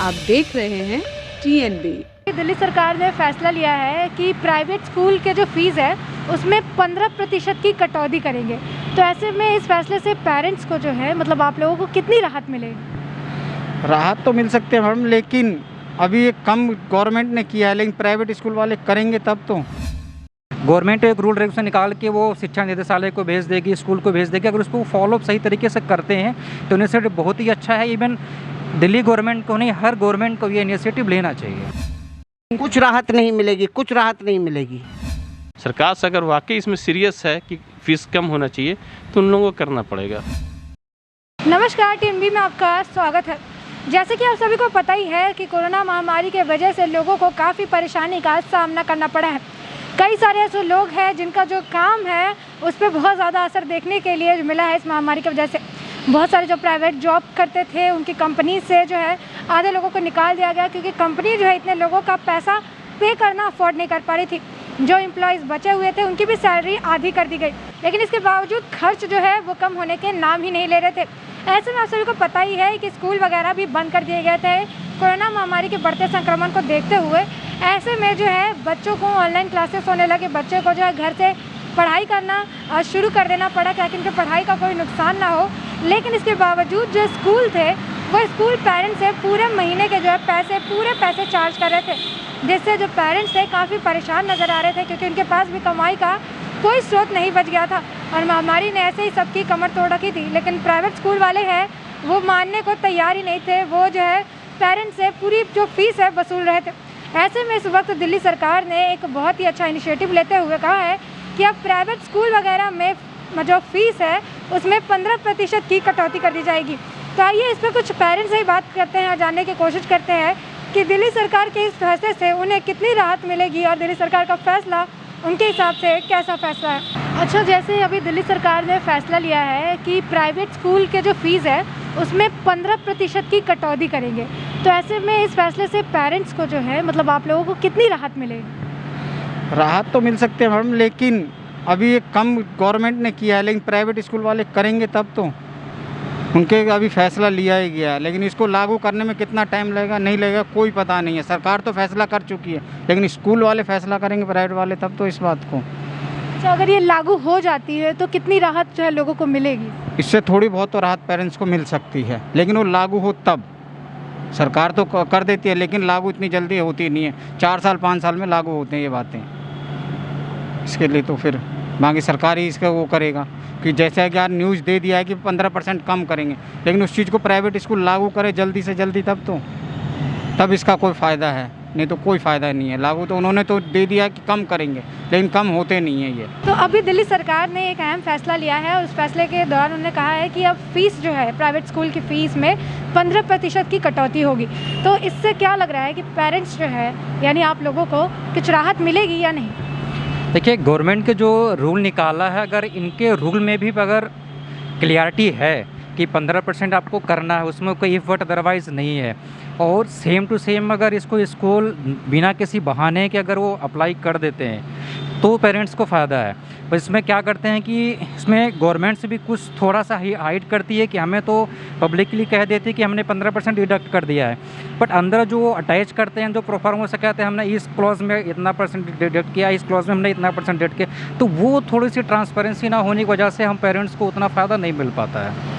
आप देख रहे हैं TNB। दिल्ली सरकार ने फैसला लिया है कि प्राइवेट स्कूल के जो फीस है उसमें 15% की कटौती करेंगे। तो ऐसे में इस फैसले से पेरेंट्स को जो है मतलब आप लोगों को कितनी राहत मिलेगी? राहत तो मिल सकते हैं मैडम, लेकिन अभी ये कम गवर्नमेंट ने किया है, लेकिन प्राइवेट स्कूल वाले करेंगे तब तो। गवर्नमेंट एक रूल रेगुलेशन निकाल के वो शिक्षा निदेशालय को भेज देगी, स्कूल को भेज देगी। अगर उसको फॉलोअप सही तरीके से करते हैं तो इनिशिएटिव बहुत ही अच्छा है। इवन दिल्ली गवर्नमेंट को नहीं, हर गवर्नमेंट को ये इनिशिएटिव लेना चाहिए। कुछ राहत नहीं मिलेगी, कुछ राहत नहीं मिलेगी। सरकार से अगर वाकई इसमें सीरियस है कि फीस कम होना चाहिए तो उन लोगों को करना पड़ेगा। नमस्कार, TNB में आपका स्वागत है। जैसे कि आप सभी को पता ही है कि कोरोना महामारी के वजह से लोगों को काफ़ी परेशानी का सामना करना पड़ा है। कई सारे ऐसे लोग हैं जिनका जो काम है उस पर बहुत ज़्यादा असर देखने के लिए मिला है इस महामारी की वजह से। बहुत सारे जो प्राइवेट जॉब करते थे उनकी कंपनी से जो है आधे लोगों को निकाल दिया गया, क्योंकि कंपनी जो है इतने लोगों का पैसा पे करना अफोर्ड नहीं कर पा रही थी। जो एम्प्लॉयज़ बचे हुए थे उनकी भी सैलरी आधी कर दी गई, लेकिन इसके बावजूद खर्च जो है वो कम होने के नाम ही नहीं ले रहे थे। ऐसे में आप सभी को पता ही है कि स्कूल वगैरह भी बंद कर दिए गए थे कोरोना महामारी के बढ़ते संक्रमण को देखते हुए। ऐसे में जो है बच्चों को ऑनलाइन क्लासेस होने लगे, बच्चे को जो है घर से पढ़ाई करना शुरू कर देना पड़ा ताकि उनके पढ़ाई का कोई नुकसान ना हो। लेकिन इसके बावजूद जो स्कूल थे वो स्कूल पेरेंट्स से पूरे महीने के जो है पूरे पैसे चार्ज कर रहे थे, जिससे जो पेरेंट्स थे काफ़ी परेशान नज़र आ रहे थे, क्योंकि उनके पास भी कमाई का कोई स्रोत नहीं बच गया था। और महामारी ने ऐसे ही सबकी कमर तोड़ रखी थी, लेकिन प्राइवेट स्कूल वाले हैं वो मानने को तैयार ही नहीं थे। वो जो है पेरेंट्स से पूरी जो फीस है वसूल रहे थे। ऐसे में इस वक्त दिल्ली सरकार ने एक बहुत ही अच्छा इनिशिएटिव लेते हुए कहा है कि अब प्राइवेट स्कूल वगैरह में जो फीस है उसमें 15% की कटौती कर दी जाएगी। तो आइए इस पर कुछ पेरेंट्स से ही बात करते हैं और जानने की कोशिश करते हैं कि दिल्ली सरकार के इस फैसले से उन्हें कितनी राहत मिलेगी और दिल्ली सरकार का फैसला उनके हिसाब से कैसा फैसला है। अच्छा, जैसे अभी दिल्ली सरकार ने फैसला लिया है कि प्राइवेट स्कूल के जो फीस है उसमें 15% की कटौती करेंगे। तो ऐसे में इस फैसले से पेरेंट्स को जो है मतलब आप लोगों को कितनी राहत मिलेगी? राहत तो मिल सकते हैं मैडम, लेकिन अभी ये कम गवर्नमेंट ने किया है, लेकिन प्राइवेट स्कूल वाले करेंगे तब तो। उनके अभी फैसला लिया ही गया है, लेकिन इसको लागू करने में कितना टाइम लगेगा नहीं लगेगा कोई पता नहीं है। सरकार तो फैसला कर चुकी है, लेकिन स्कूल वाले फैसला करेंगे प्राइवेट वाले तब तो इस बात को। अच्छा, अगर ये लागू हो जाती है तो कितनी राहत जो है लोगों को मिलेगी? इससे थोड़ी बहुत तो राहत पेरेंट्स को मिल सकती है, लेकिन वो लागू हो तब। सरकार तो कर देती है, लेकिन लागू इतनी जल्दी होती नहीं है। 4 साल 5 साल में लागू होते हैं ये बातें। इसके लिए तो फिर बाकी सरकार ही इसका वो करेगा कि जैसे कि यार न्यूज़ दे दिया है कि 15% कम करेंगे, लेकिन उस चीज़ को प्राइवेट स्कूल लागू करे जल्दी से जल्दी तब इसका कोई फ़ायदा है, नहीं तो कोई फ़ायदा नहीं है। लागू तो उन्होंने तो दे दिया कि कम करेंगे, लेकिन कम होते नहीं है ये। तो अभी दिल्ली सरकार ने एक अहम फैसला लिया है और उस फैसले के दौरान उन्होंने कहा है कि अब फीस जो है प्राइवेट स्कूल की फ़ीस में 15% की कटौती होगी। तो इससे क्या लग रहा है कि पेरेंट्स जो है यानी आप लोगों को कुछ राहत मिलेगी या नहीं? देखिए, गवर्नमेंट के जो रूल निकाला है, अगर इनके रूल में भी अगर क्लियरिटी है कि 15% आपको करना है, उसमें कोई इफ़र्ट अदरवाइज़ नहीं है, और सेम टू सेम अगर इसको स्कूल बिना किसी बहाने के अगर वो अप्लाई कर देते हैं तो पेरेंट्स को फ़ायदा है। पर इसमें क्या करते हैं कि इसमें गवर्नमेंट से भी कुछ थोड़ा सा हाइड करती है कि हमें तो पब्लिकली कह देती है कि हमने 15% डिडक्ट कर दिया है, बट अंदर जो अटैच करते हैं जो प्रोफार्मा से कहते हैं हमने इस क्लॉज में इतना % डिडक्ट किया, इस क्लॉज में हमने इतना % डिडक्ट किया, तो वो थोड़ी सी ट्रांसपेरेंसी ना होने की वजह से हम पेरेंट्स को उतना फ़ायदा नहीं मिल पाता है।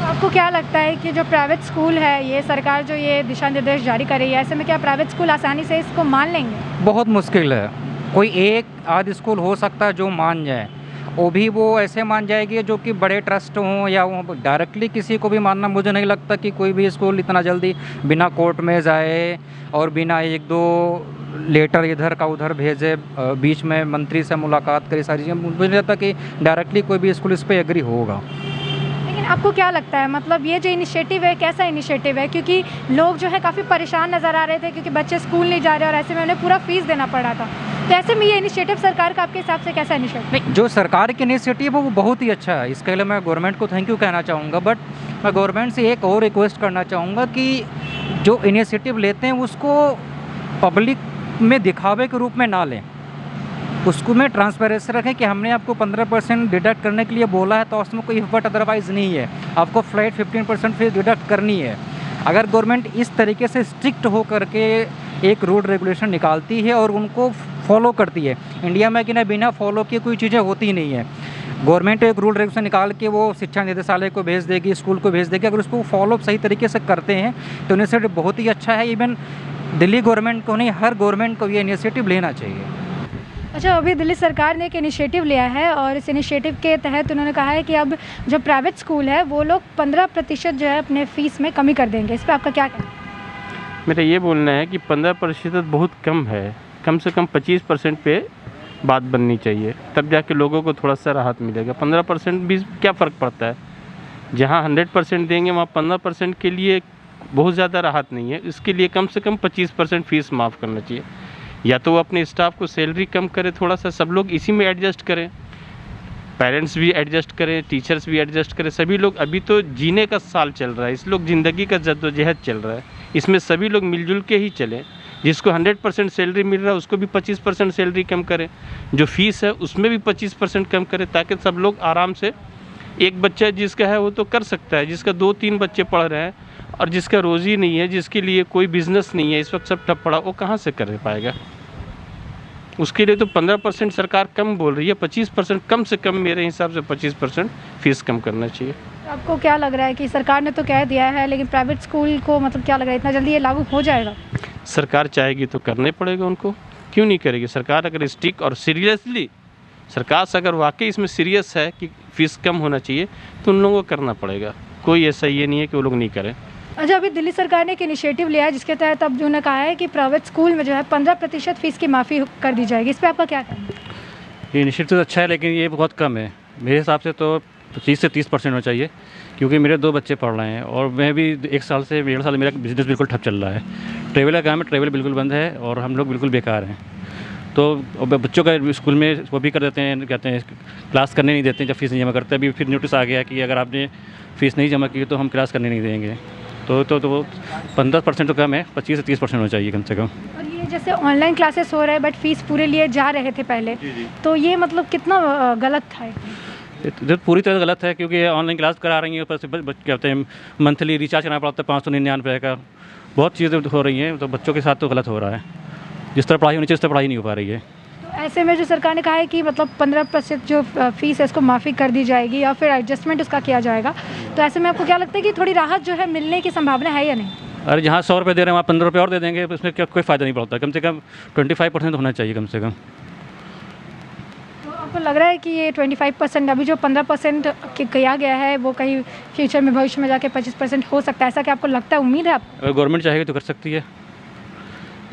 आपको क्या लगता है कि जो प्राइवेट स्कूल है ये सरकार जो ये दिशा निर्देश जारी कर रही है, ऐसे में क्या प्राइवेट स्कूल आसानी से इसको मान लेंगे? बहुत मुश्किल है। कोई एक आध स्कूल हो सकता है जो मान जाए, वो भी वो ऐसे मान जाएगी जो कि बड़े ट्रस्ट हों, या वो डायरेक्टली किसी को भी मानना मुझे नहीं लगता कि कोई भी स्कूल इतना जल्दी बिना कोर्ट में जाए और बिना 1-2 लेटर इधर का उधर भेजे, बीच में मंत्री से मुलाकात करे, सारी चीज़ें, मुझे नहीं लगता कि डायरेक्टली कोई भी स्कूल इस पर एग्री होगा। लेकिन आपको क्या लगता है मतलब ये जो इनिशिएटिव है कैसा इनिशिएटिव है? क्योंकि लोग जो है काफ़ी परेशान नज़र आ रहे थे क्योंकि बच्चे स्कूल नहीं जा रहे और ऐसे में उन्हें पूरा फीस देना पड़ रहा था। तो ऐसे में ये इनिशिएटिव सरकार का आपके हिसाब से कैसा इनिशिएटिव? नहीं, जो सरकार की इनिशिएटिव है वो बहुत ही अच्छा है, इसके लिए मैं गवर्नमेंट को थैंक यू कहना चाहूँगा। बट मैं गवर्नमेंट से एक और रिक्वेस्ट करना चाहूँगा कि जो इनिशिएटिव लेते हैं उसको पब्लिक में दिखावे के रूप में ना लें, उसको में ट्रांसपेरेंसी रखें कि हमने आपको 15% डिडक्ट करने के लिए बोला है तो उसमें कोई इफर्ट अदरवाइज़ नहीं है, आपको फ्लैट 15% फीस डिडक्ट करनी है। अगर गवर्नमेंट इस तरीके से स्ट्रिक्ट हो करके एक रूल रेगुलेशन निकालती है और उनको फॉलो करती है, इंडिया में कि ना बिना फॉलो किए कोई चीज़ें होती ही नहीं है। गवर्नमेंट एक रूल रेगुलेशन निकाल के वो शिक्षा निदेशालय को भेज देगी, स्कूल को भेज देगी। अगर उसको फॉलो सही तरीके से करते हैं तो इनिशिएटिव बहुत ही अच्छा है। इवन दिल्ली गवर्नमेंट को नहीं, हर गवर्नमेंट को ये इनिशिएटिव लेना चाहिए। अच्छा, अभी दिल्ली सरकार ने एक इनिशिएटिव लिया है और इस इनिशिएटिव के तहत उन्होंने कहा है कि अब जो प्राइवेट स्कूल है वो लोग 15% जो है अपने फ़ीस में कमी कर देंगे। इस पर आपका क्या कहना है? मेरा ये बोलना है कि 15% बहुत कम है, कम से कम 25% पे बात बननी चाहिए, तब जाके लोगों को थोड़ा सा राहत मिलेगा। 15% भी क्या फ़र्क पड़ता है, जहाँ 100% देंगे वहाँ 15% के लिए बहुत ज़्यादा राहत नहीं है। इसके लिए कम से कम 25% फ़ीस माफ़ करना चाहिए, या तो वो अपने स्टाफ को सैलरी कम करे थोड़ा सा, सब लोग इसी में एडजस्ट करें, पेरेंट्स भी एडजस्ट करें, टीचर्स भी एडजस्ट करें, सभी लोग। अभी तो जीने का साल चल रहा है, इस लोग ज़िंदगी का जद्दोजहद चल रहा है, इसमें सभी लोग मिलजुल के ही चलें। जिसको 100% सैलरी मिल रहा है उसको भी 25% सैलरी कम करें, जो फीस है उसमें भी 25% कम करें, ताकि सब लोग आराम से, एक बच्चा जिसका है वो तो कर सकता है, जिसका 2-3 बच्चे पढ़ रहे हैं और जिसका रोज़ी नहीं है, जिसके लिए कोई बिज़नेस नहीं है, इस वक्त सब ठप पड़ा, वो कहाँ से कर पाएगा? उसके लिए तो 15% सरकार कम बोल रही है, 25% कम से कम मेरे हिसाब से 25% फीस कम करना चाहिए। आपको क्या लग रहा है कि सरकार ने तो कह दिया है, लेकिन प्राइवेट स्कूल को मतलब क्या लग रहा है इतना जल्दी ये लागू हो जाएगा? सरकार चाहेगी तो करने पड़ेगा उनको, क्यों नहीं करेगी? सरकार अगर स्टिक और सीरियसली, सरकार से अगर वाकई इसमें सीरियस है कि फ़ीस कम होना चाहिए तो उन लोगों को करना पड़ेगा। कोई ऐसा ये नहीं है कि वो लोग नहीं करें। अच्छा, अभी दिल्ली सरकार ने एक इनिशिएटिव लिया है जिसके तहत अब उन्होंने कहा है कि प्राइवेट स्कूल में जो है 15% फ़ीस की माफ़ी कर दी जाएगी। इस पर आपका क्या कहना है? ये इनिशिएटिव अच्छा है, लेकिन ये बहुत कम है। मेरे हिसाब से तो 25 से 30% होना चाहिए, क्योंकि मेरे 2 बच्चे पढ़ रहे हैं और मैं भी 1 साल से 1.5 साल मेरा बिज़नेस बिल्कुल ठप चल रहा है। ट्रेवल का काम है, ट्रेवल बिल्कुल बंद है और हम लोग बिल्कुल बेकार हैं। तो बच्चों का स्कूल में वो भी कर देते हैं, कहते हैं क्लास करने नहीं देते हैं जब फ़ीस नहीं जमा करते। अभी फिर नोटिस आ गया कि अगर आपने फ़ीस नहीं जमा की तो हम क्लास करने नहीं देंगे। तो वो 15% तो कम है, 25 से 30% होना चाहिए कम से कम। और ये जैसे ऑनलाइन क्लासेस हो रहे हैं बट फीस पूरे लिए जा रहे थे पहले, तो ये मतलब कितना गलत था? ये पूरी तरह गलत है, क्योंकि ऑनलाइन क्लास करा रही हैं, ऊपर से कहते हैं मंथली रिचार्ज करना पड़ता है 599 का। बहुत चीज़ें हो रही हैं, तो बच्चों के साथ तो गलत हो रहा है। जिस तरह पढ़ाई होनी चाहिए उस तरह पढ़ाई नहीं हो पा रही है। तो ऐसे में जो सरकार ने कहा है कि मतलब 15% जो फ़ीस है इसको माफ़ी कर दी जाएगी या फिर एडजस्टमेंट उसका किया जाएगा, तो ऐसे में आपको क्या लगता है कि थोड़ी राहत जो है मिलने की संभावना है या नहीं? अरे जहाँ 100 रुपये दे रहे हैं वहाँ 15 रुपये और दे देंगे, उसमें क्या कोई फ़ायदा नहीं पड़ता। कम से कम 25% होना चाहिए कम से कम। तो आपको लग रहा है कि ये 25%, अभी जो 15% किया गया है वो कहीं फ्यूचर में, भविष्य में जाके 25% हो सकता है, ऐसा क्या आपको लगता है? उम्मीद है आपको? अगर गवर्नमेंट चाहेगी तो कर सकती है।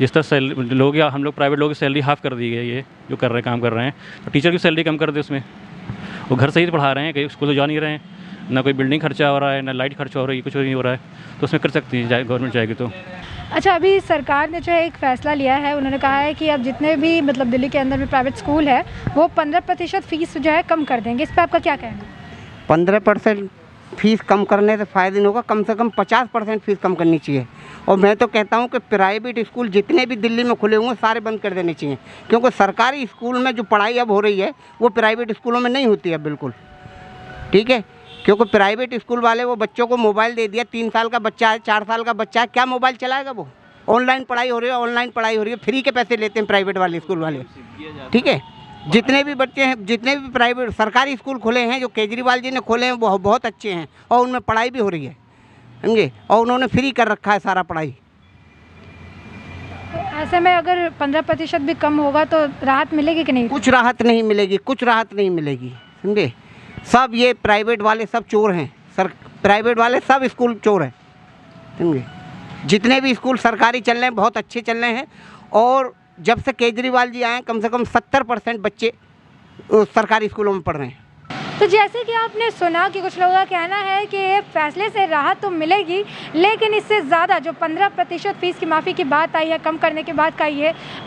जिस तरह सैलरी लोग या हम लोग प्राइवेट लोगों की सैलरी हाफ़ कर दी गई है, ये जो कर रहे हैं, काम कर रहे हैं, तो टीचर की सैलरी कम कर दे उसमें। वो घर से ही पढ़ा रहे हैं, कहीं स्कूल तो जा नहीं रहे हैं, ना कोई बिल्डिंग खर्चा हो रहा है, ना लाइट खर्चा हो रही है, कुछ नहीं हो रहा है, तो उसमें कर सकती है गवर्नमेंट चाहेगी तो। अच्छा, अभी सरकार ने जो है एक फ़ैसला लिया है, उन्होंने कहा है कि अब जितने भी मतलब दिल्ली के अंदर में प्राइवेट स्कूल है वो 15% फ़ीस जो है कम कर देंगे। इस पर आपका क्या कहना है? 15% फीस कम करने से फ़ायदा नहीं होगा, कम से कम 50% फीस कम करनी चाहिए। और मैं तो कहता हूँ कि प्राइवेट स्कूल जितने भी दिल्ली में खुले हुए हैं सारे बंद कर देने चाहिए, क्योंकि सरकारी स्कूल में जो पढ़ाई अब हो रही है वो प्राइवेट स्कूलों में नहीं होती है बिल्कुल। ठीक है, क्योंकि प्राइवेट स्कूल वाले वो बच्चों को मोबाइल दे दिया, 3 साल का बच्चा है, 4 साल का बच्चा है, क्या मोबाइल चलाएगा वो? ऑनलाइन पढ़ाई हो रही है, ऑनलाइन पढ़ाई हो रही है, फ्री के पैसे लेते हैं प्राइवेट वाले स्कूल वाले। ठीक है, जितने भी बच्चे हैं, जितने भी प्राइवेट सरकारी स्कूल खुले हैं जो केजरीवाल जी ने खोले हैं वो बहुत अच्छे हैं और उनमें पढ़ाई भी हो रही है, समझे, और उन्होंने फ्री कर रखा है सारा पढ़ाई। तो ऐसे में अगर 15% भी कम होगा तो राहत मिलेगी कि नहीं? कुछ राहत नहीं मिलेगी, कुछ राहत नहीं मिलेगी, समझे। सब ये प्राइवेट वाले सब चोर हैं, प्राइवेट वाले सब स्कूल चोर हैं, समझे। जितने भी स्कूल सरकारी चल रहे हैं बहुत अच्छे चल रहे हैं, और जब से केजरीवाल जी आए कम से कम 70% बच्चे सरकारी स्कूलों में पढ़ रहे हैं। तो जैसे कि आपने सुना कि कुछ लोगों का कहना है कि ये फैसले से राहत तो मिलेगी, लेकिन इससे ज़्यादा जो 15% फ़ीस की माफ़ी की बात आई है, कम करने की बात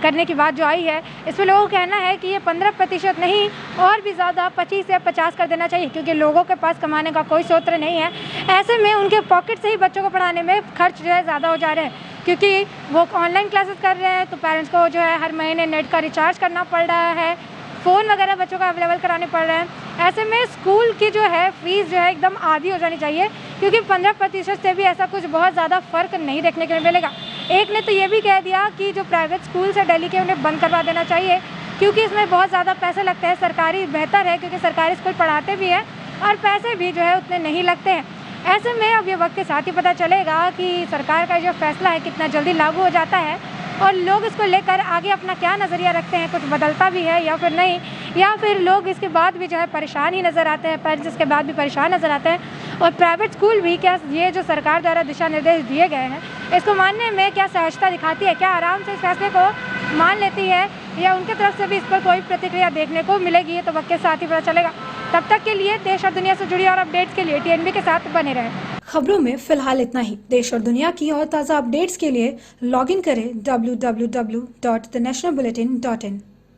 करने की बात जो आई है, इसमें लोगों का कहना है कि ये 15% नहीं और भी ज़्यादा 25 या 50 कर देना चाहिए, क्योंकि लोगों के पास कमाने का कोई स्रोत नहीं है। ऐसे में उनके पॉकेट से ही बच्चों को पढ़ाने में खर्च जो है ज़्यादा हो जा रहे हैं, क्योंकि वो ऑनलाइन क्लासेस कर रहे हैं तो पेरेंट्स को जो है हर महीने नेट का रिचार्ज करना पड़ रहा है, फ़ोन वगैरह बच्चों को अवेलेबल कराने पड़ रहे हैं। ऐसे में स्कूल की जो है फ़ीस जो है एकदम आधी हो जानी चाहिए, क्योंकि 15% से भी ऐसा कुछ बहुत ज़्यादा फ़र्क नहीं देखने को मिलेगा। एक ने तो ये भी कह दिया कि जो प्राइवेट स्कूल्स है दिल्ली के उन्हें बंद करवा देना चाहिए, क्योंकि इसमें बहुत ज़्यादा पैसे लगते हैं। सरकारी बेहतर है क्योंकि सरकारी स्कूल पढ़ाते भी हैं और पैसे भी जो है उतने नहीं लगते हैं। ऐसे में अब ये वक्त के साथ ही पता चलेगा कि सरकार का जो फैसला है कितना जल्दी लागू हो जाता है और लोग इसको लेकर आगे अपना क्या नज़रिया रखते हैं, कुछ बदलता भी है या फिर नहीं, या फिर लोग इसके बाद भी जो है परेशान ही नज़र आते हैं, पेरेंट्स इसके बाद भी परेशान नज़र आते हैं। और प्राइवेट स्कूल भी क्या ये जो सरकार द्वारा दिशा निर्देश दिए गए हैं इसको मानने में क्या सहजता दिखाती है, क्या आराम से इस फैसले को मान लेती है, या उनके तरफ से भी इस पर कोई प्रतिक्रिया देखने को मिलेगी, ये तो वक्त के साथ ही पता चलेगा। तब तक के लिए देश और दुनिया से जुड़ी और अपडेट्स के लिए TNB के साथ बने रहें। खबरों में फिलहाल इतना ही। देश और दुनिया की और ताज़ा अपडेट्स के लिए लॉगिन करें www.thenationalbulletin.in।